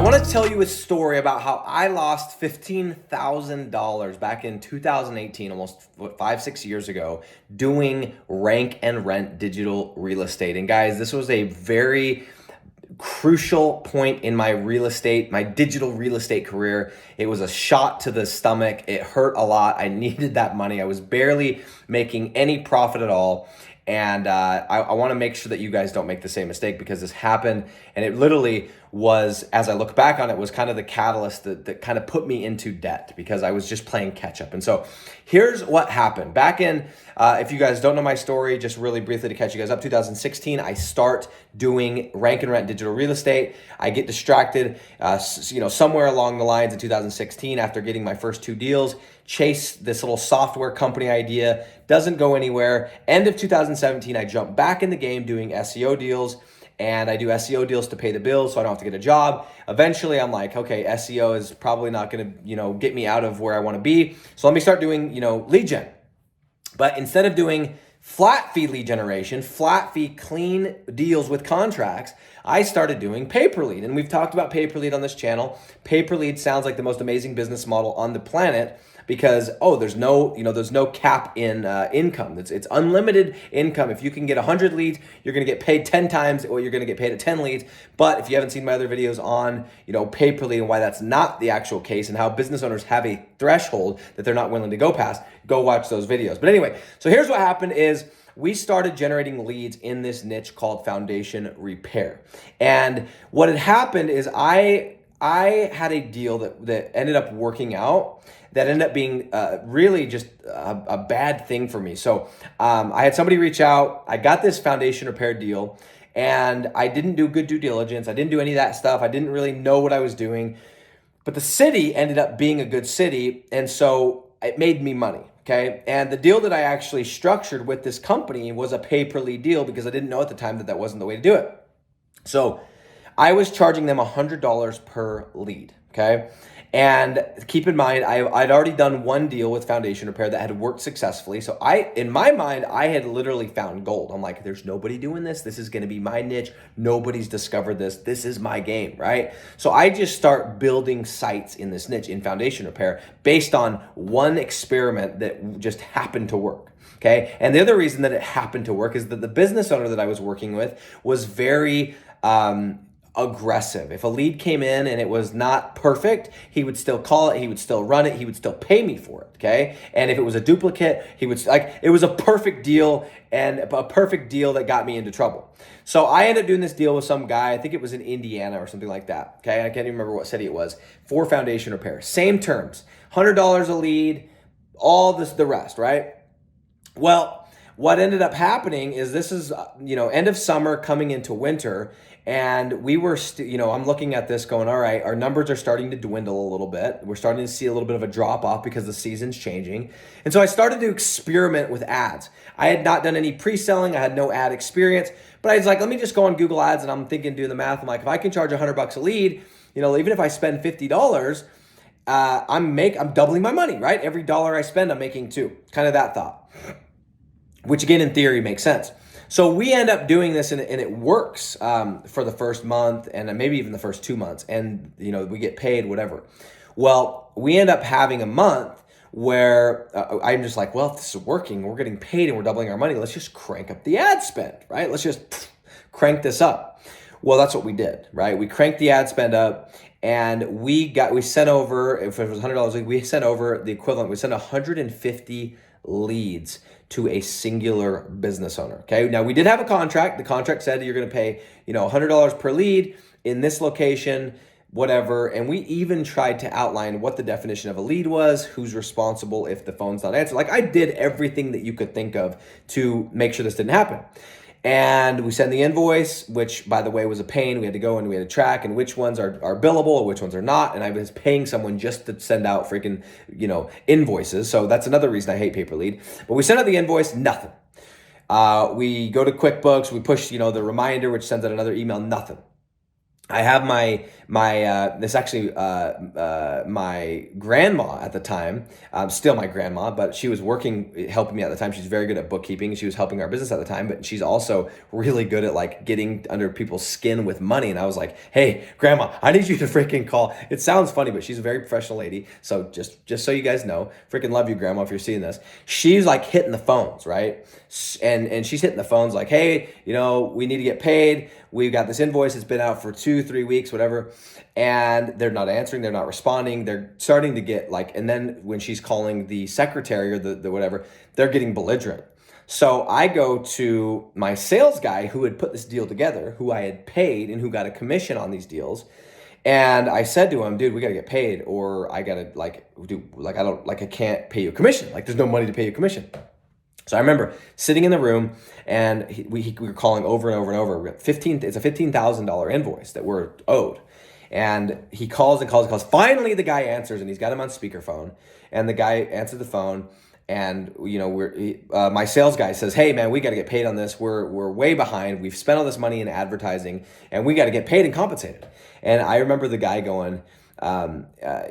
want to tell you a story about how I lost $15,000 back in 2018, almost 5-6 years ago, doing rank and rent digital real estate. And guys, this was a very crucial point in my digital real estate career. It was a shot to the stomach. It hurt a lot. I needed that money. I was barely making any profit at all. And I want to make sure that you guys don't make the same mistake, because this happened, and it literally was, as I look back on it, was kind of the catalyst that kind of put me into debt, because I was just playing catch up. And so here's what happened. Back in, if you guys don't know my story, just really briefly to catch you guys up, 2016, I start doing rank and rent digital real estate. I get distracted, somewhere along the lines in 2016 after getting my first 2 deals. Chase this little software company idea, doesn't go anywhere. End of 2017, I jump back in the game doing SEO deals, and I do SEO deals to pay the bills so I don't have to get a job. Eventually, I'm like, okay, SEO is probably not going to, get me out of where I want to be. So let me start doing, lead gen. But instead of doing flat fee lead generation, flat fee clean deals with contracts, I started doing pay-per-lead. And we've talked about pay-per-lead on this channel. Pay-per-lead sounds like the most amazing business model on the planet, because there's no cap in income. It's unlimited income. If you can get 100 leads, you're going to get paid 10 times what you're going to get paid at 10 leads. But if you haven't seen my other videos on pay per lead and why that's not the actual case, and how business owners have a threshold that they're not willing to go past, go watch those videos. But anyway, so here's what happened is we started generating leads in this niche called foundation repair. And what had happened is I had a deal that ended up working out, that ended up being really just a bad thing for me. So I had somebody reach out. I got this foundation repair deal, and I didn't do good due diligence. I didn't do any of that stuff. I didn't really know what I was doing. But the city ended up being a good city, and so it made me money. Okay. And the deal that I actually structured with this company was a pay-per-lead deal, because I didn't know at the time that that wasn't the way to do it. So I was charging them $100 per lead. Okay. And keep in mind, I'd already done one deal with foundation repair that had worked successfully. So in my mind, I had literally found gold. I'm like, there's nobody doing this. This is going to be my niche. Nobody's discovered this. This is my game, right? So I just start building sites in this niche in foundation repair based on one experiment that just happened to work. Okay. And the other reason that it happened to work is that the business owner that I was working with was very, aggressive. If a lead came in and it was not perfect, he would still call it, he would still run it, he would still pay me for it, okay? And if it was a duplicate, it was a perfect deal, and a perfect deal that got me into trouble. So I ended up doing this deal with some guy, I think it was in Indiana or something like that, okay? I can't even remember what city it was, for foundation repair. Same terms, $100 a lead, all this, the rest, right? Well, what ended up happening is this is, end of summer coming into winter, and we were, I'm looking at this going, all right, our numbers are starting to dwindle a little bit. We're starting to see a little bit of a drop off because the season's changing. And so I started to experiment with ads. I had not done any pre-selling. I had no ad experience, but I was like, let me just go on Google Ads. And I'm thinking, doing the math. I'm like, if I can charge $100 a lead, even if I spend $50, I'm doubling my money, right? Every dollar I spend, I'm making 2. Kind of that thought, which again, in theory makes sense. So we end up doing this, and it works for the first month, and maybe even the first 2 months, and we get paid, whatever. Well, we end up having a month where I'm just like, well, if this is working, we're getting paid and we're doubling our money, let's just crank up the ad spend, right? Let's just crank this up. Well, that's what we did, right? We cranked the ad spend up, and we sent over, if it was $100, we sent over the equivalent. We sent 150 leads to a singular business owner. Okay. Now we did have a contract. The contract said you're going to pay, $100 per lead in this location, whatever. And we even tried to outline what the definition of a lead was, who's responsible if the phone's not answered. Like, I did everything that you could think of to make sure this didn't happen. And we send the invoice, which, by the way, was a pain. We had to go and we had to track and which ones are billable and which ones are not. And I was paying someone just to send out freaking, invoices. So that's another reason I hate pay-per-lead. But we sent out the invoice, nothing. We go to QuickBooks, we push, the reminder, which sends out another email, nothing. I have my this actually, my grandma at the time, still my grandma, but she was helping me at the time. She's very good at bookkeeping. She was helping our business at the time, but she's also really good at like getting under people's skin with money. And I was like, hey, grandma, I need you to freaking call. It sounds funny, but she's a very professional lady. So just so you guys know, freaking love you, grandma, if you're seeing this. She's like hitting the phones, right? And she's hitting the phones like, hey, we need to get paid. We've got this invoice. It's been out for 2-3 weeks, whatever. And they're not answering. They're not responding. They're starting to get like, and then when she's calling the secretary or the whatever, they're getting belligerent. So I go to my sales guy who had put this deal together, who I had paid and who got a commission on these deals. And I said to him, dude, we got to get paid, or I got to I can't pay you a commission. Like there's no money to pay you a commission. So I remember sitting in the room and we were calling over and over and over. It's a $15,000 invoice that we're owed. And he calls and calls and calls. Finally, the guy answers and he's got him on speakerphone. And the guy answered the phone. And my sales guy says, hey man, we got to get paid on this. We're way behind. We've spent all this money in advertising and we got to get paid and compensated. And I remember the guy going,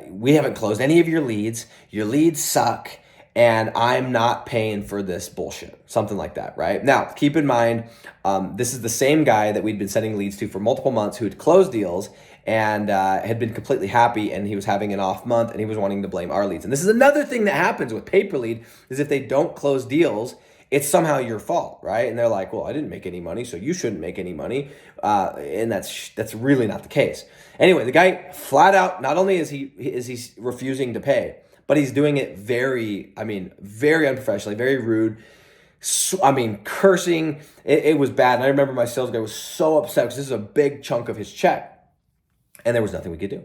we haven't closed any of your leads. Your leads suck. And I'm not paying for this bullshit. Something like that, right? Now, keep in mind, this is the same guy that we'd been sending leads to for multiple months who had closed deals and had been completely happy, and he was having an off month and he was wanting to blame our leads. And this is another thing that happens with pay-per-lead is if they don't close deals, it's somehow your fault, right? And they're like, well, I didn't make any money, so you shouldn't make any money. And that's really not the case. Anyway, the guy flat out, not only is he refusing to pay, but he's doing it very unprofessionally, very rude. Cursing. It was bad. And I remember my sales guy was so upset because this is a big chunk of his check. And there was nothing we could do.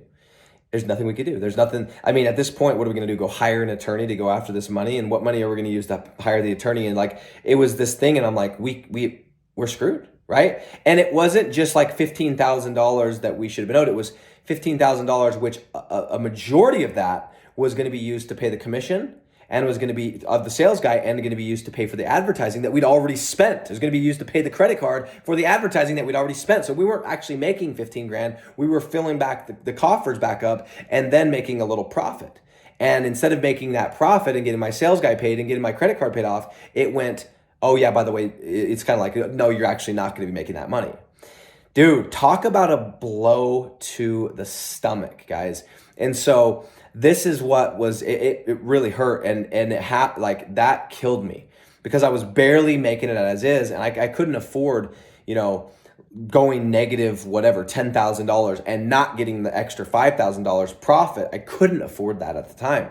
There's nothing we could do. There's nothing. At this point, what are we going to do? Go hire an attorney to go after this money? And what money are we going to use to hire the attorney? And like, it was this thing. And I'm like, we're screwed, right? And it wasn't just like $15,000 that we should have been owed. It was $15,000, which a majority of that was going to be used to pay the commission and was going to be of the sales guy and going to be used to pay for the advertising that we'd already spent. It was going to be used to pay the credit card for the advertising that we'd already spent. So we weren't actually making 15 grand. We were filling back the coffers back up and then making a little profit. And instead of making that profit and getting my sales guy paid and getting my credit card paid off, it went, oh yeah, by the way, it's kind of like, no, you're actually not going to be making that money. Dude, talk about a blow to the stomach, guys. And so this is what was, it really hurt. And that killed me because I was barely making it as is. And I couldn't afford, going negative, whatever, $10,000 and not getting the extra $5,000 profit. I couldn't afford that at the time.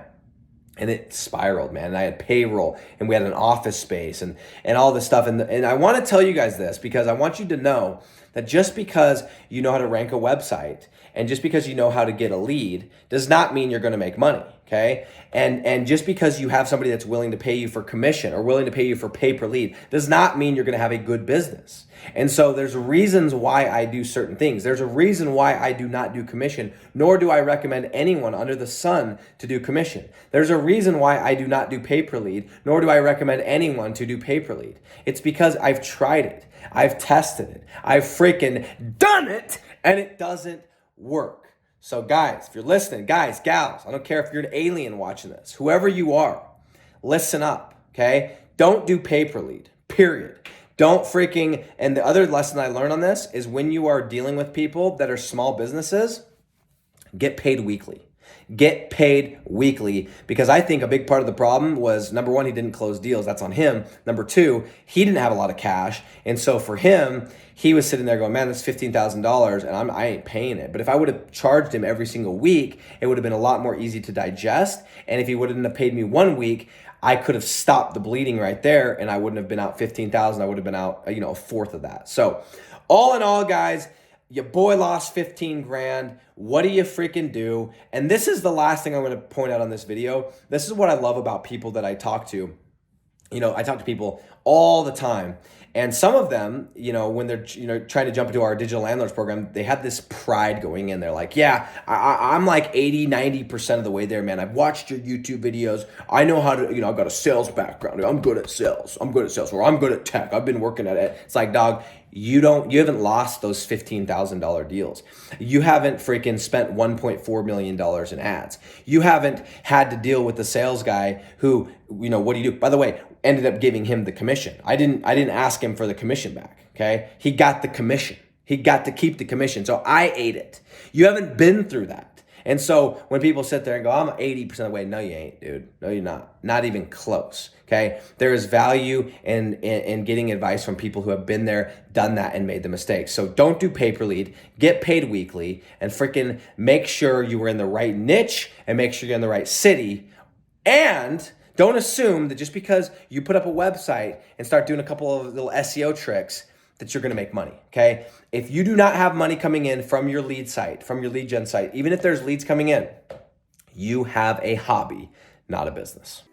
And it spiraled, man. And I had payroll and we had an office space and all this stuff. And I want to tell you guys this because I want you to know that just because you know how to rank a website and just because you know how to get a lead does not mean you're going to make money, okay? And just because you have somebody that's willing to pay you for commission or willing to pay you for pay per lead does not mean you're going to have a good business. And so there's reasons why I do certain things. There's a reason why I do not do commission, nor do I recommend anyone under the sun to do commission. There's a reason why I do not do pay per lead, nor do I recommend anyone to do pay per lead. It's because I've tried it. I've tested it. I've freaking done it, and it doesn't work. So guys, if you're listening, guys, gals, I don't care if you're an alien watching this, whoever you are, listen up, okay? Don't do pay per lead, period. Don't freaking, and the other lesson I learned on this is when you are dealing with people that are small businesses, get paid weekly. Get paid weekly, because I think a big part of the problem was, number one, he didn't close deals. That's on him. Number two, he didn't have a lot of cash. And so for him, he was sitting there going, man, that's $15,000 and I ain't paying it. But if I would have charged him every single week, it would have been a lot more easy to digest. And if he wouldn't have paid me 1 week, I could have stopped the bleeding right there and I wouldn't have been out $15,000. I would have been out, a fourth of that. So all in all, guys, your boy lost 15 grand. What do you freaking do? And this is the last thing I'm going to point out on this video. This is what I love about people that I talk to. I talk to people all the time. And some of them, when they're, trying to jump into our digital landlords program, they have this pride going in. They're like, yeah, I'm like 80, 90% of the way there, man. I've watched your YouTube videos. I know how to, I've got a sales background. I'm good at sales. Or I'm good at tech. I've been working at it. It's like, dog, you haven't lost those $15,000 deals. You haven't freaking spent $1.4 million in ads. You haven't had to deal with the sales guy who, what do you do? By the way, ended up giving him the commission. I didn't ask him for the commission back. Okay. He got the commission. He got to keep the commission. So I ate it. You haven't been through that. And so when people sit there and go, I'm 80% of the way, no, you ain't, dude. No, you're not. Not even close. Okay. There is value in getting advice from people who have been there, done that, and made the mistakes. So don't do pay per lead, get paid weekly, and freaking make sure you were in the right niche and make sure you're in the right city. And don't assume that just because you put up a website and start doing a couple of little SEO tricks that you're going to make money, okay? If you do not have money coming in from your lead site, from your lead gen site, even if there's leads coming in, you have a hobby, not a business.